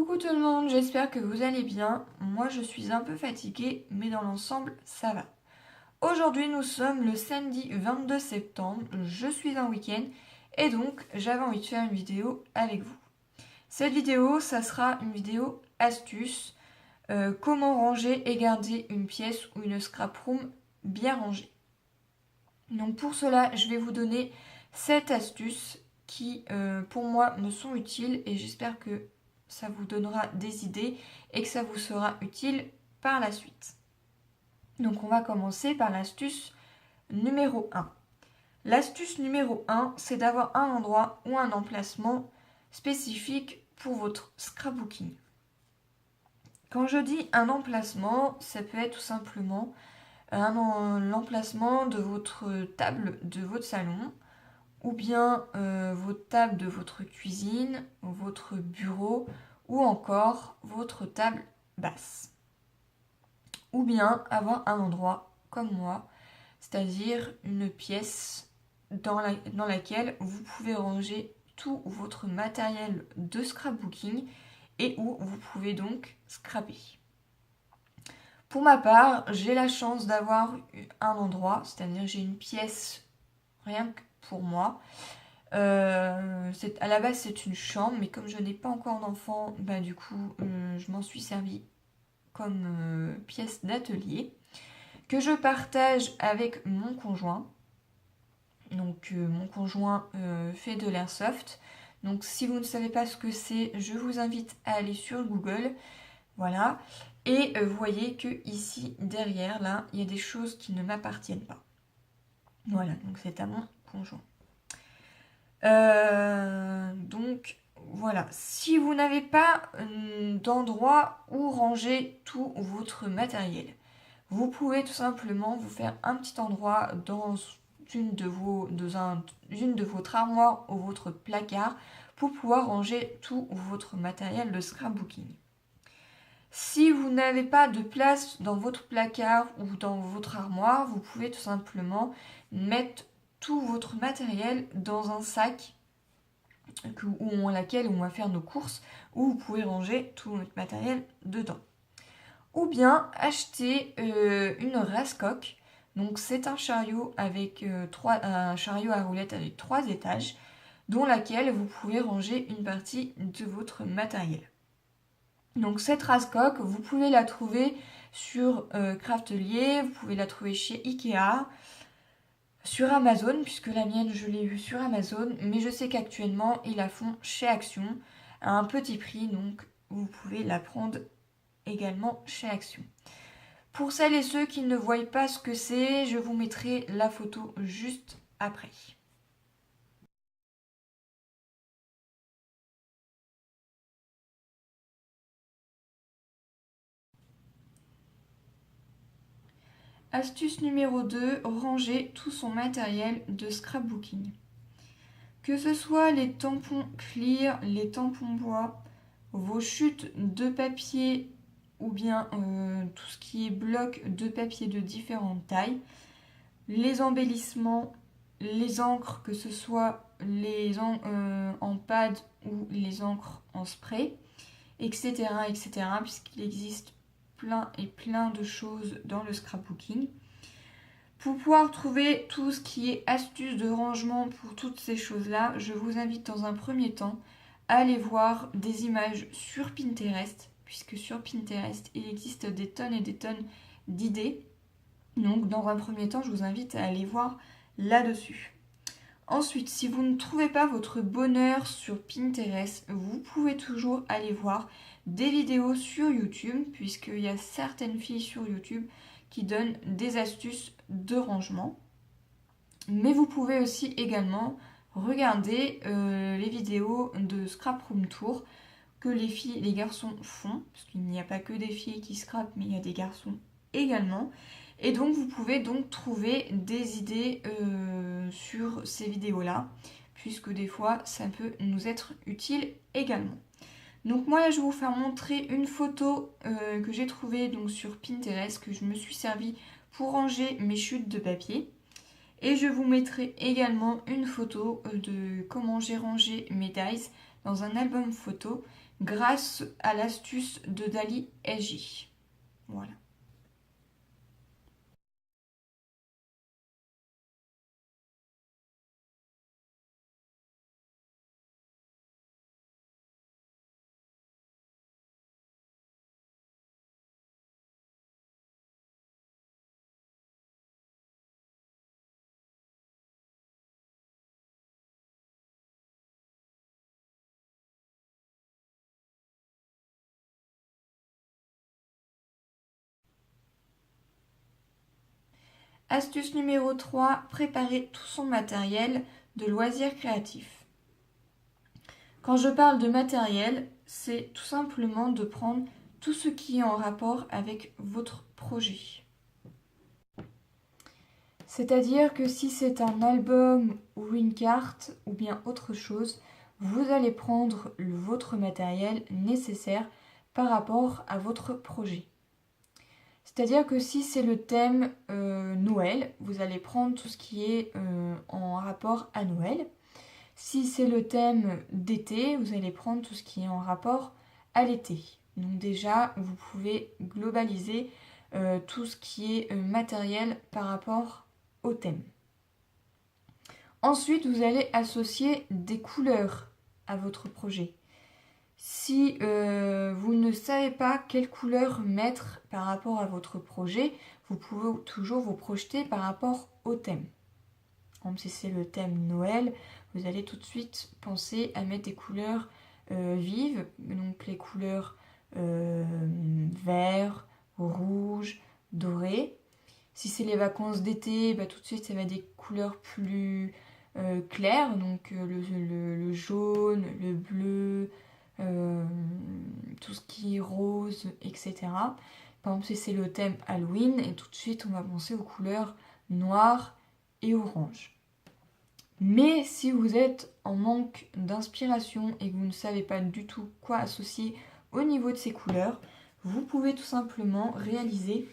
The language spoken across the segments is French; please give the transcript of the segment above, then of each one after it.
Coucou tout le monde, j'espère que vous allez bien. Moi je suis un peu fatiguée, mais dans l'ensemble ça va. Aujourd'hui nous sommes le samedi 22 septembre, je suis en week-end et donc j'avais envie de faire une vidéo avec vous. Cette vidéo, ça sera une vidéo astuce, comment ranger et garder une pièce ou une scrap room bien rangée. Donc pour cela, je vais vous donner 7 astuces qui pour moi me sont utiles et j'espère que ça vous donnera des idées et que ça vous sera utile par la suite. Donc on va commencer par l'astuce numéro 1. L'astuce numéro 1, c'est d'avoir un endroit ou un emplacement spécifique pour votre scrapbooking. Quand je dis un emplacement, ça peut être tout simplement l'emplacement de votre table de votre salon, ou bien votre table de votre cuisine, votre bureau, ou encore votre table basse. Ou bien avoir un endroit comme moi, c'est-à-dire une pièce dans laquelle vous pouvez ranger tout votre matériel de scrapbooking et où vous pouvez donc scraper. Pour ma part, j'ai la chance d'avoir un endroit, c'est-à-dire j'ai une pièce rien que pour moi. À la base c'est une chambre, mais comme je n'ai pas encore d'enfant, bah du coup je m'en suis servi comme pièce d'atelier que je partage avec mon conjoint. Donc mon conjoint fait de l'airsoft. Donc si vous ne savez pas ce que c'est, je vous invite à aller sur Google. Voilà. Et vous voyez que ici derrière là, il y a des choses qui ne m'appartiennent pas. Voilà, donc c'est à mon conjoint. Donc voilà, si vous n'avez pas d'endroit où ranger tout votre matériel, vous pouvez tout simplement vous faire un petit endroit dans une de votre armoire ou votre placard pour pouvoir ranger tout votre matériel de scrapbooking. Si vous n'avez pas de place dans votre placard ou dans votre armoire, vous pouvez tout simplement tout votre matériel dans un sac dans lequel on va faire nos courses, où vous pouvez ranger tout votre matériel dedans. Ou bien acheter une rasecoque. Donc c'est un chariot avec un chariot à roulettes avec 3 étages, dans laquelle vous pouvez ranger une partie de votre matériel. Donc cette rasecoque, vous pouvez la trouver sur Craftelier, vous pouvez la trouver chez Ikea, sur Amazon, puisque la mienne je l'ai vue sur Amazon, mais je sais qu'actuellement ils la font chez Action à un petit prix, donc vous pouvez la prendre également chez Action. Pour celles et ceux qui ne voient pas ce que c'est, je vous mettrai la photo juste après. Astuce numéro 2, ranger tout son matériel de scrapbooking. Que ce soit les tampons clear, les tampons bois, vos chutes de papier ou bien tout ce qui est bloc de papier de différentes tailles, les embellissements, les encres, que ce soit en pad ou les encres en spray, etc. puisqu'il existe plein de choses dans le scrapbooking. Pour pouvoir trouver tout ce qui est astuces de rangement pour toutes ces choses-là, je vous invite dans un premier temps à aller voir des images sur Pinterest, puisque sur Pinterest, il existe des tonnes et des tonnes d'idées. Donc dans un premier temps, je vous invite à aller voir là-dessus. Ensuite, si vous ne trouvez pas votre bonheur sur Pinterest, vous pouvez toujours aller voir des vidéos sur YouTube, puisqu'il y a certaines filles sur YouTube qui donnent des astuces de rangement. Mais vous pouvez aussi également regarder les vidéos de Scrap Room Tour que les filles et les garçons font, parce qu'il n'y a pas que des filles qui scrapent, mais il y a des garçons également. Et donc vous pouvez donc trouver des idées sur ces vidéos-là, puisque des fois ça peut nous être utile également. Donc moi là je vais vous faire montrer une photo que j'ai trouvée donc sur Pinterest, que je me suis servi pour ranger mes chutes de papier. Et je vous mettrai également une photo de comment j'ai rangé mes dies dans un album photo grâce à l'astuce de Dali SJ. Voilà. Astuce numéro 3, préparer tout son matériel de loisirs créatifs. Quand je parle de matériel, c'est tout simplement de prendre tout ce qui est en rapport avec votre projet. C'est-à-dire que si c'est un album ou une carte ou bien autre chose, vous allez prendre votre matériel nécessaire par rapport à votre projet. C'est-à-dire que si c'est le thème Noël, vous allez prendre tout ce qui est en rapport à Noël. Si c'est le thème d'été, vous allez prendre tout ce qui est en rapport à l'été. Donc déjà, vous pouvez globaliser tout ce qui est matériel par rapport au thème. Ensuite, vous allez associer des couleurs à votre projet. Si vous ne savez pas quelle couleur mettre par rapport à votre projet, vous pouvez toujours vous projeter par rapport au thème. Comme si c'est le thème Noël, vous allez tout de suite penser à mettre des couleurs vives, donc les couleurs vert, rouge, doré. Si c'est les vacances d'été, bah, tout de suite ça va être des couleurs plus claires, donc le jaune, le bleu, tout ce qui est rose, etc. Par exemple, si c'est le thème Halloween, et tout de suite on va penser aux couleurs noires et orange. Mais si vous êtes en manque d'inspiration et que vous ne savez pas du tout quoi associer au niveau de ces couleurs, vous pouvez tout simplement réaliser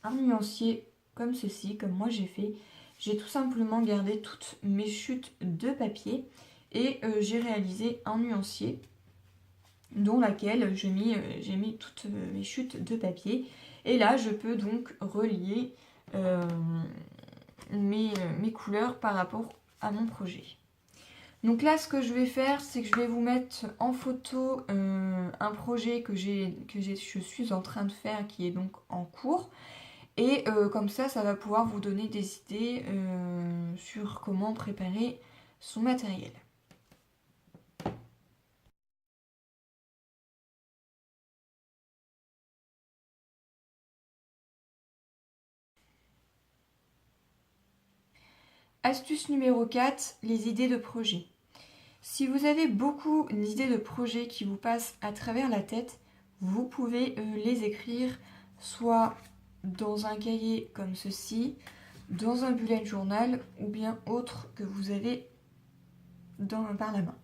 un nuancier comme ceci, comme moi j'ai fait. J'ai tout simplement gardé toutes mes chutes de papier et j'ai réalisé un nuancier dans laquelle j'ai mis toutes mes chutes de papier. Et là, je peux donc relier mes couleurs par rapport à mon projet. Donc là, ce que je vais faire, c'est que je vais vous mettre en photo un projet que je suis en train de faire, qui est donc en cours. Et comme ça va pouvoir vous donner des idées sur comment préparer son matériel. Astuce numéro 4, les idées de projet. Si vous avez beaucoup d'idées de projet qui vous passent à travers la tête, vous pouvez les écrire soit dans un cahier comme ceci, dans un bullet journal ou bien autre que vous avez par la main.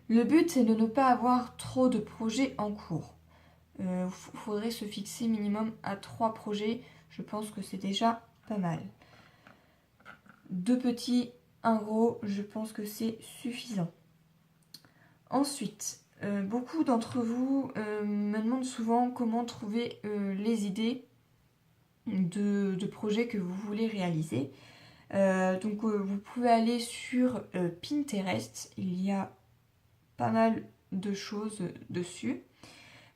Le but, c'est de ne pas avoir trop de projets en cours. Il faudrait se fixer minimum à 3 projets. Je pense que c'est déjà pas mal. 2 petits, 1 gros, je pense que c'est suffisant. Ensuite, beaucoup d'entre vous me demandent souvent comment trouver les idées de projets que vous voulez réaliser. Donc vous pouvez aller sur Pinterest, il y a pas mal de choses dessus.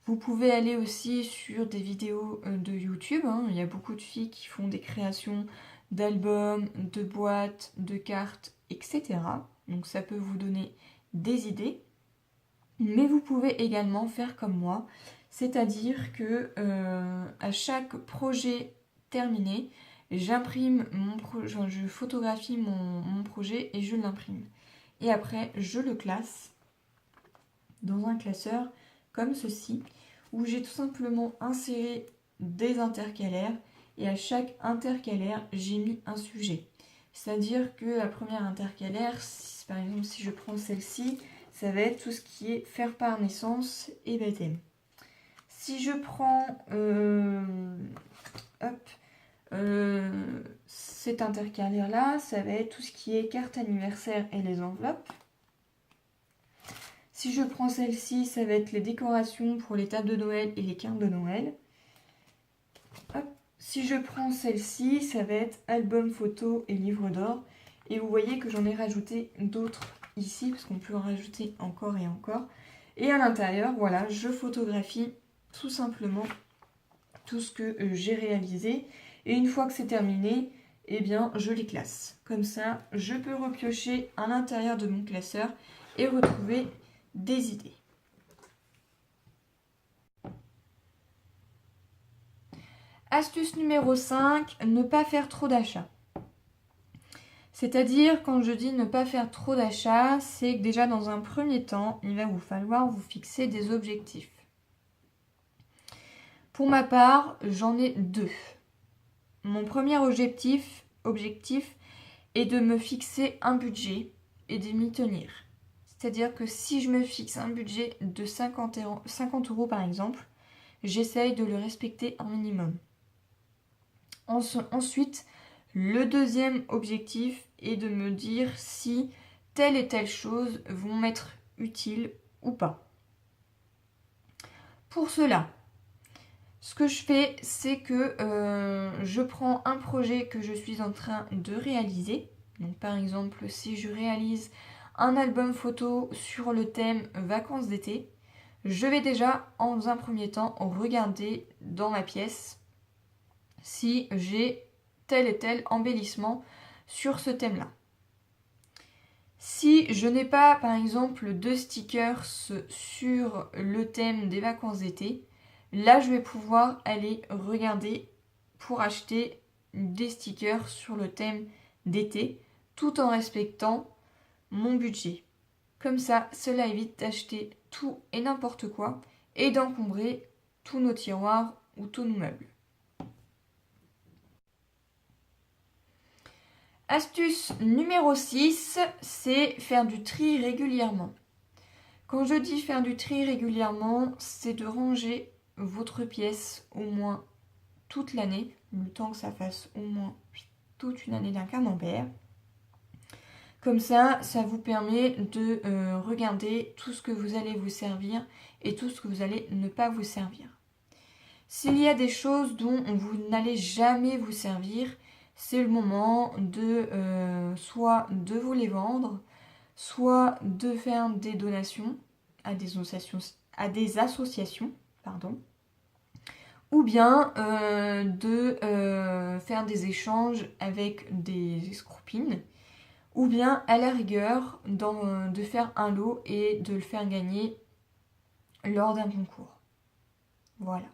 Vous pouvez aller aussi sur des vidéos de YouTube, hein. Il y a beaucoup de filles qui font des créations d'albums, de boîtes, de cartes, etc. Donc ça peut vous donner des idées. Mais vous pouvez également faire comme moi, c'est-à-dire que à chaque projet terminé, je photographie mon projet et je l'imprime. Et après, je le classe dans un classeur comme ceci, où j'ai tout simplement inséré des intercalaires et à chaque intercalaire, j'ai mis un sujet. C'est-à-dire que la première intercalaire, par exemple si je prends celle-ci, ça va être tout ce qui est faire par naissance et baptême. Si je prends cet intercalaire-là, ça va être tout ce qui est carte anniversaire et les enveloppes. Si je prends celle-ci, ça va être les décorations pour les tables de Noël et les cartes de Noël. Hop. Si je prends celle-ci, ça va être album photo et livre d'or. Et vous voyez que j'en ai rajouté d'autres ici, parce qu'on peut en rajouter encore et encore. Et à l'intérieur, voilà, je photographie tout simplement tout ce que j'ai réalisé. Et une fois que c'est terminé, eh bien, je les classe. Comme ça, je peux repiocher à l'intérieur de mon classeur et retrouver des idées. Astuce numéro 5, ne pas faire trop d'achats. C'est-à-dire, quand je dis ne pas faire trop d'achats, c'est que déjà dans un premier temps, il va vous falloir vous fixer des objectifs. Pour ma part, j'en ai deux. Mon premier objectif est de me fixer un budget et de m'y tenir. C'est-à-dire que si je me fixe un budget de 50 € par exemple, j'essaye de le respecter un minimum. Ensuite, le deuxième objectif est de me dire si telle et telle chose vont m'être utiles ou pas. Pour cela, ce que je fais, c'est que je prends un projet que je suis en train de réaliser. Donc par exemple, si je réalise un album photo sur le thème vacances d'été, je vais déjà, en un premier temps, regarder dans ma pièce si j'ai tel et tel embellissement sur ce thème-là. Si je n'ai pas, par exemple, de stickers sur le thème des vacances d'été, là, je vais pouvoir aller regarder pour acheter des stickers sur le thème d'été, tout en respectant mon budget. Comme ça, cela évite d'acheter tout et n'importe quoi et d'encombrer tous nos tiroirs ou tous nos meubles. Astuce numéro 6, c'est faire du tri régulièrement. Quand je dis faire du tri régulièrement, c'est de ranger votre pièce au moins toute l'année, le temps que ça fasse au moins toute une année d'un camembert. Comme ça, ça vous permet de regarder tout ce que vous allez vous servir et tout ce que vous allez ne pas vous servir. S'il y a des choses dont vous n'allez jamais vous servir, c'est le moment de soit de vous les vendre, soit de faire des donations à des associations, ou bien de faire des échanges avec des escroupines, ou bien à la rigueur de faire un lot et de le faire gagner lors d'un concours. Voilà.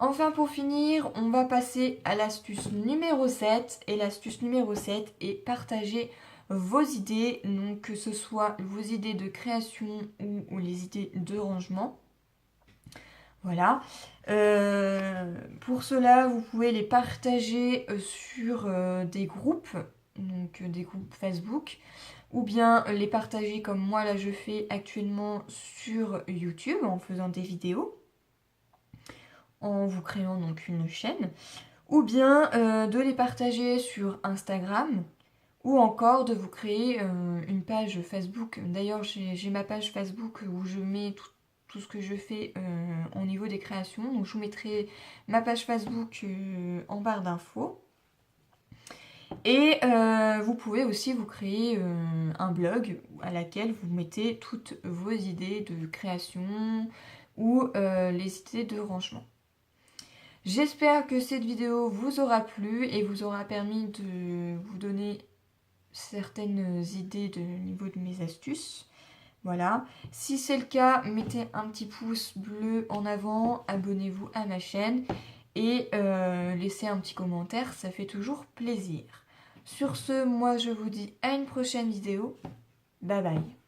Enfin, pour finir, on va passer à l'astuce numéro 7. Et l'astuce numéro 7 est partager vos idées, donc que ce soit vos idées de création ou les idées de rangement. Voilà. Pour cela, vous pouvez les partager sur des groupes, donc des groupes Facebook, ou bien les partager comme moi là je fais actuellement sur YouTube en faisant des vidéos, en vous créant donc une chaîne, ou bien de les partager sur Instagram, ou encore de vous créer une page Facebook. D'ailleurs, j'ai ma page Facebook où je mets tout ce que je fais au niveau des créations. Donc je vous mettrai ma page Facebook en barre d'infos. Et vous pouvez aussi vous créer un blog à laquelle vous mettez toutes vos idées de création ou les idées de rangement. J'espère que cette vidéo vous aura plu et vous aura permis de vous donner certaines idées au niveau de mes astuces. Voilà. Si c'est le cas, mettez un petit pouce bleu en avant, abonnez-vous à ma chaîne et laissez un petit commentaire, ça fait toujours plaisir. Sur ce, moi je vous dis à une prochaine vidéo. Bye bye.